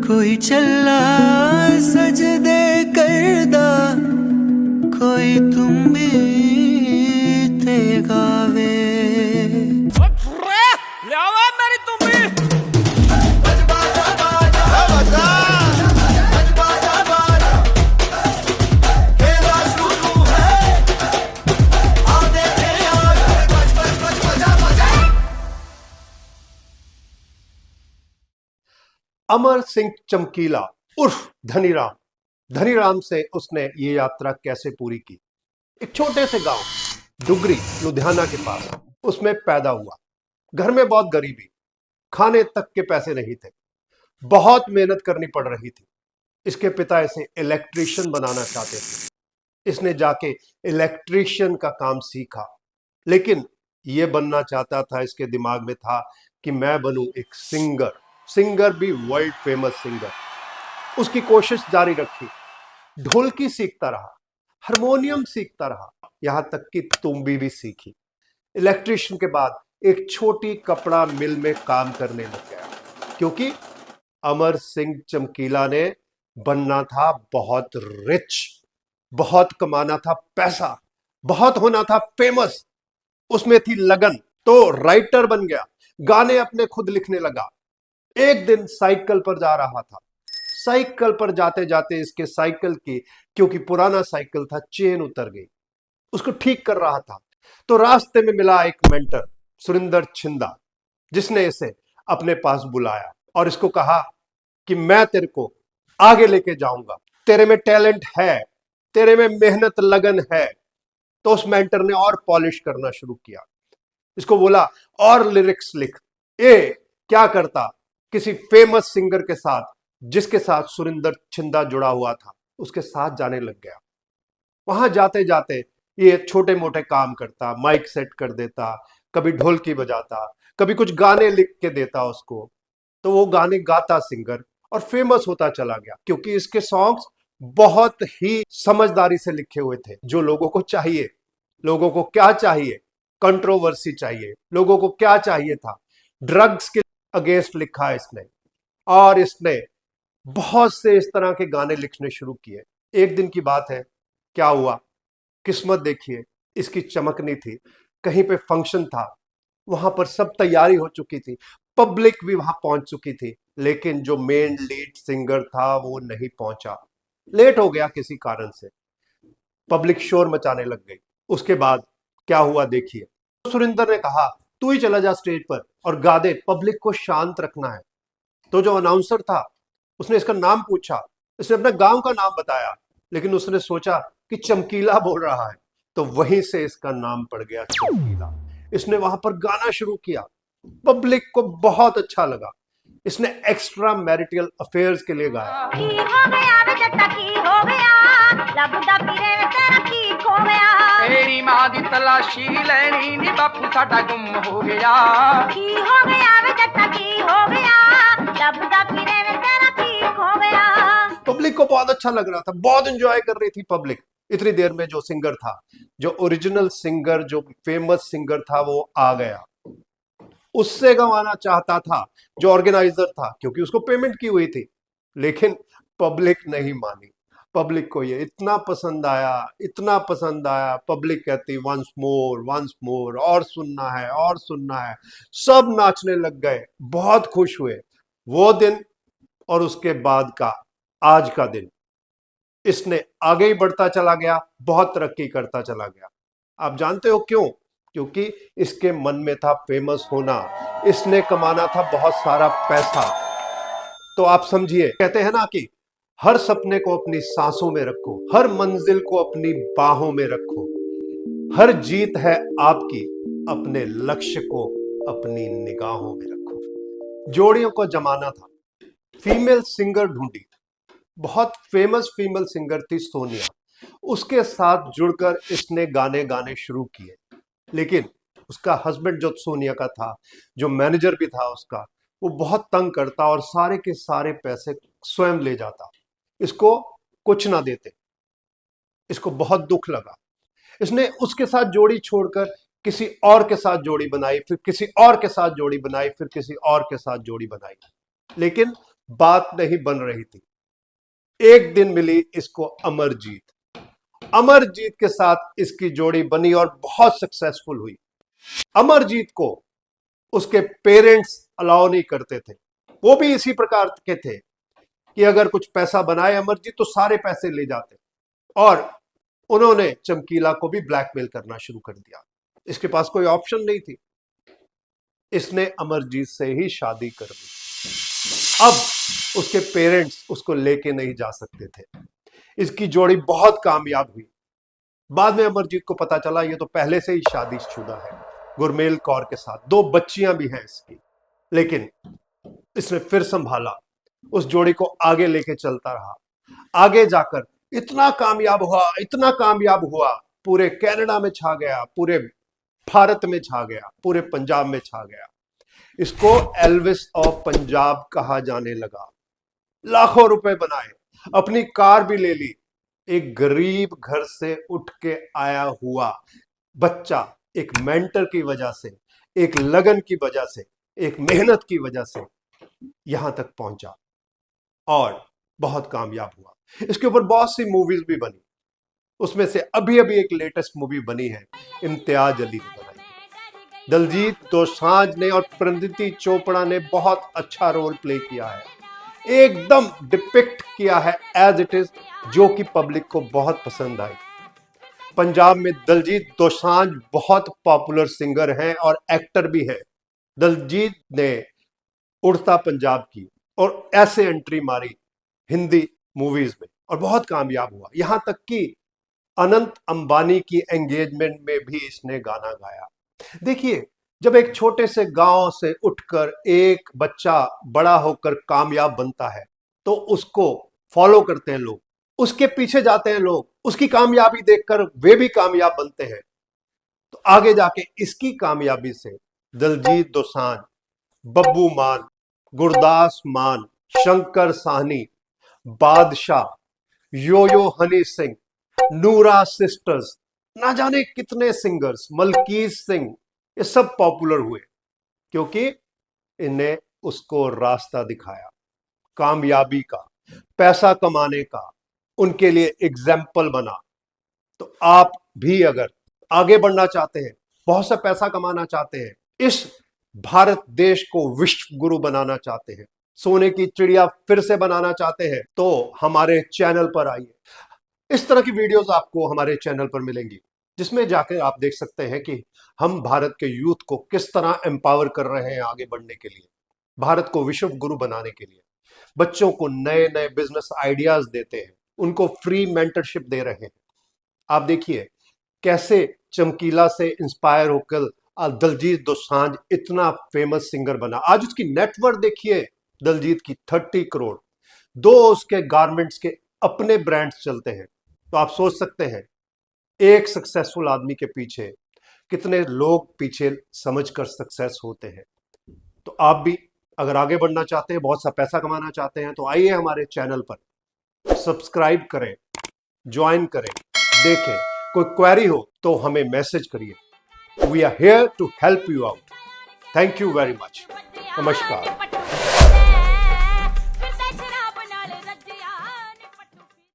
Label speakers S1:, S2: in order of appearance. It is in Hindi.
S1: कोई चल्ला सजदे करदा, कोई तुम भी ते गावे। मेरी तुम भी
S2: अमर सिंह चमकीला उर्फ धनीराम। धनीराम से उसने ये यात्रा कैसे पूरी की। एक छोटे से गांव डुगरी लुधियाना के पास उसमें पैदा हुआ। घर में बहुत गरीबी, खाने तक के पैसे नहीं थे, बहुत मेहनत करनी पड़ रही थी। इसके पिता इसे इलेक्ट्रिशियन बनाना चाहते थे। इसने जाके इलेक्ट्रिशियन का काम सीखा, लेकिन यह बनना चाहता था, इसके दिमाग में था कि मैं बनूं एक सिंगर भी वर्ल्ड फेमस सिंगर। उसकी कोशिश जारी रखी, ढोलकी सीखता रहा, हारमोनियम सीखता रहा, यहां तक कि तुम्बी भी सीखी। इलेक्ट्रिशियन के बाद एक छोटी कपड़ा मिल में काम करने लग गया, क्योंकि अमर सिंह चमकीला ने बनना था बहुत रिच, बहुत कमाना था पैसा, बहुत होना था फेमस। उसमें थी लगन, तो राइटर बन गया, गाने अपने खुद लिखने लगा। एक दिन साइकिल पर जा रहा था। साइकिल पर जाते जाते इसके साइकिल की, क्योंकि पुराना साइकिल था, चेन उतर गई। उसको ठीक कर रहा था तो रास्ते में मिला एक मेंटर सुरिंदर छिंदा, जिसने इसे अपने पास बुलाया और इसको कहा कि मैं तेरे को आगे लेके जाऊंगा, तेरे में टैलेंट है, तेरे में मेहनत लगन है। तो उस मेंटर ने और पॉलिश करना शुरू किया। इसको बोला और लिरिक्स लिख। क्या करता, किसी फेमस सिंगर के साथ, जिसके साथ सुरिंदर छिंदा जुड़ा हुआ था, उसके साथ जाने लग गया। वहां जाते जाते ये छोटे मोटे काम करता, माइक सेट कर देता, कभी ढोलकी बजाता, कभी कुछ गाने लिख के देता उसको। तो वो गाने गाता सिंगर और फेमस होता चला गया, क्योंकि इसके सॉन्ग्स बहुत ही समझदारी से लिखे हुए थे, जो लोगों को चाहिए। लोगों को क्या चाहिए? कंट्रोवर्सी चाहिए। लोगों को क्या चाहिए था? ड्रग्स के अगेंस्ट लिखा है इसने। और इसने बहुत से इस तरह के गाने लिखने शुरू किए। एक दिन की बात है, क्या हुआ, किस्मत देखिए, इसकी चमकनी थी। कहीं पे फंक्शन था, वहां पर सब तैयारी हो चुकी थी, पब्लिक भी वहां पहुंच चुकी थी, लेकिन जो मेन लीड सिंगर था वो नहीं पहुंचा, लेट हो गया किसी कारण से। पब्लिक शोर मचाने लग गई। उसके बाद क्या हुआ देखिए। सुरिंदर ने कहा, तू ही चला जा स्टेज पर और गा दे, पब्लिक को शांत रखना है। तो जो अनाउंसर था, उसने इसका नाम पूछा, इसने अपने गांव का नाम बताया, लेकिन उसने सोचा कि चमकीला बोल रहा है, तो वहीं से इसका नाम पड़ गया चमकीला। इसने वहां पर गाना शुरू किया, पब्लिक को बहुत अच्छा लगा। इसने एक्स्ट्रा मैरिटल अफेयर्स के लिए गाया।
S3: तेरी मां दी तलाशी लेनी नी, बापू साडा गुम हो गया। की हो गया वे जट्टा, की हो गया, लबदा फिरे वे तेरा ठीक हो गया।
S2: पब्लिक को बहुत अच्छा लग रहा था, बहुत एंजॉय कर रही थी पब्लिक। इतनी देर में जो सिंगर था, जो ओरिजिनल सिंगर, जो फेमस सिंगर था, वो आ गया। उससे गवाना चाहता था जो ऑर्गेनाइजर था, क्योंकि उसको पेमेंट की हुई थी, लेकिन पब्लिक नहीं मानी। पब्लिक को ये इतना पसंद आया, इतना पसंद आया, पब्लिक कहती वंस मोर, और सुनना है, और सुनना है। सब नाचने लग गए, बहुत खुश हुए। वो दिन और उसके बाद का आज का दिन, इसने आगे ही बढ़ता चला गया, बहुत तरक्की करता चला गया। आप जानते हो क्यों? क्योंकि इसके मन में था फेमस होना, इसने कमाना था बहुत सारा पैसा। तो आप समझिए, कहते हैं ना कि हर सपने को अपनी सांसों में रखो, हर मंजिल को अपनी बाहों में रखो, हर जीत है आपकी, अपने लक्ष्य को अपनी निगाहों में रखो। जोड़ियों को जमाना था, फीमेल सिंगर ढूंढी। बहुत फेमस फीमेल सिंगर थी सोनिया, उसके साथ जुड़कर इसने गाने गाने शुरू किए। लेकिन उसका हस्बैंड जो सोनिया का था, जो मैनेजर भी था उसका, वो बहुत तंग करता और सारे के सारे पैसे स्वयं ले जाता, इसको कुछ ना देते। इसको बहुत दुख लगा। इसने उसके साथ जोड़ी छोड़कर किसी और के साथ जोड़ी बनाई, फिर किसी और के साथ जोड़ी बनाई, फिर किसी और के साथ जोड़ी बनाई। लेकिन बात नहीं बन रही थी। एक दिन मिली इसको अमरजीत। अमरजीत के साथ इसकी जोड़ी बनी और बहुत सक्सेसफुल हुई। अमरजीत को उसके पेरेंट्स अलाउ नहीं करते थे। वो भी इसी प्रकार के थे कि अगर कुछ पैसा बनाए अमरजीत तो सारे पैसे ले जाते, और उन्होंने चमकीला को भी ब्लैकमेल करना शुरू कर दिया। इसके पास कोई ऑप्शन नहीं थी, इसने अमरजीत से ही शादी कर दी। अब उसके पेरेंट्स उसको लेके नहीं जा सकते थे। इसकी जोड़ी बहुत कामयाब हुई। बाद में अमरजीत को पता चला ये तो पहले से ही शादीशुदा है, गुरमेल कौर के साथ 2 बच्चियां भी हैं इसकी। लेकिन इसने फिर संभाला, उस जोड़ी को आगे लेके चलता रहा। आगे जाकर इतना कामयाब हुआ, पूरे कनाडा में छा गया, पूरे भारत में छा गया, पूरे पंजाब में छा गया। इसको एल्विस ऑफ पंजाब कहा जाने लगा। लाखों रुपए बनाए, अपनी कार भी ले ली। एक गरीब घर से उठ के आया हुआ बच्चा एक मेंटर की वजह से, एक लगन की वजह से, एक मेहनत की वजह से यहां तक पहुंचा और बहुत कामयाब हुआ। इसके ऊपर बहुत सी मूवीज भी बनी। उसमें से अभी एक लेटेस्ट मूवी बनी है, इम्तियाज अली ने बनाई। दलजीत दोसांझ ने और परिणीति चोपड़ा ने बहुत अच्छा रोल प्ले किया है, एकदम डिपिक्ट किया है एज इट इज, जो कि पब्लिक को बहुत पसंद आई। पंजाब में दलजीत दोसांझ बहुत पॉपुलर सिंगर हैं और एक्टर भी हैं। दलजीत ने उड़ता पंजाब की और ऐसे एंट्री मारी हिंदी मूवीज में और बहुत कामयाब हुआ। यहां तक कि अनंत अंबानी की एंगेजमेंट में भी इसने गाना गाया। देखिए, जब एक छोटे से गांव से उठकर एक बच्चा बड़ा होकर कामयाब बनता है तो उसको फॉलो करते हैं लोग, उसके पीछे जाते हैं लोग, उसकी कामयाबी देखकर वे भी कामयाब बनते हैं। तो आगे जाके इसकी कामयाबी से दलजीत दोसांझ, बब्बू मान, गुरदास मान, शंकर साहनी, बादशाह, यो हनी सिंह, नूरा सिस्टर्स, ना जाने कितने सिंगर्स, मलकीत सिंह, ये सब पॉपुलर हुए क्योंकि इन्हें उसको रास्ता दिखाया कामयाबी का, पैसा कमाने का, उनके लिए एग्जाम्पल बना। तो आप भी अगर आगे बढ़ना चाहते हैं, बहुत सा पैसा कमाना चाहते हैं, इस भारत देश को विश्व गुरु बनाना चाहते हैं, सोने की चिड़िया फिर से बनाना चाहते हैं, तो हमारे चैनल पर आइए। इस तरह की वीडियोस आपको हमारे चैनल पर मिलेंगी, जिसमें जाकर आप देख सकते हैं कि हम भारत के यूथ को किस तरह एम्पावर कर रहे हैं आगे बढ़ने के लिए, भारत को विश्व गुरु बनाने के लिए। बच्चों को नए नए बिजनेस आइडियाज देते हैं, उनको फ्री मेंटरशिप दे रहे हैं। आप देखिए कैसे चमकीला से इंस्पायर होकर दलजीत दोसांझ इतना फेमस सिंगर बना। आज उसकी नेटवर्थ देखिए दलजीत की 30 करोड़। 2 उसके गारमेंट्स के अपने ब्रांड्स चलते हैं। तो आप सोच सकते हैं एक सक्सेसफुल आदमी के पीछे कितने लोग पीछे समझकर सक्सेस होते हैं। तो आप भी अगर आगे बढ़ना चाहते हैं, बहुत सा पैसा कमाना चाहते हैं, तो आइए हमारे चैनल पर, सब्सक्राइब करें, ज्वाइन करें, देखें। कोई क्वेरी हो तो हमें मैसेज करिए। We are here to help you out. Thank you very much. नमस्कार।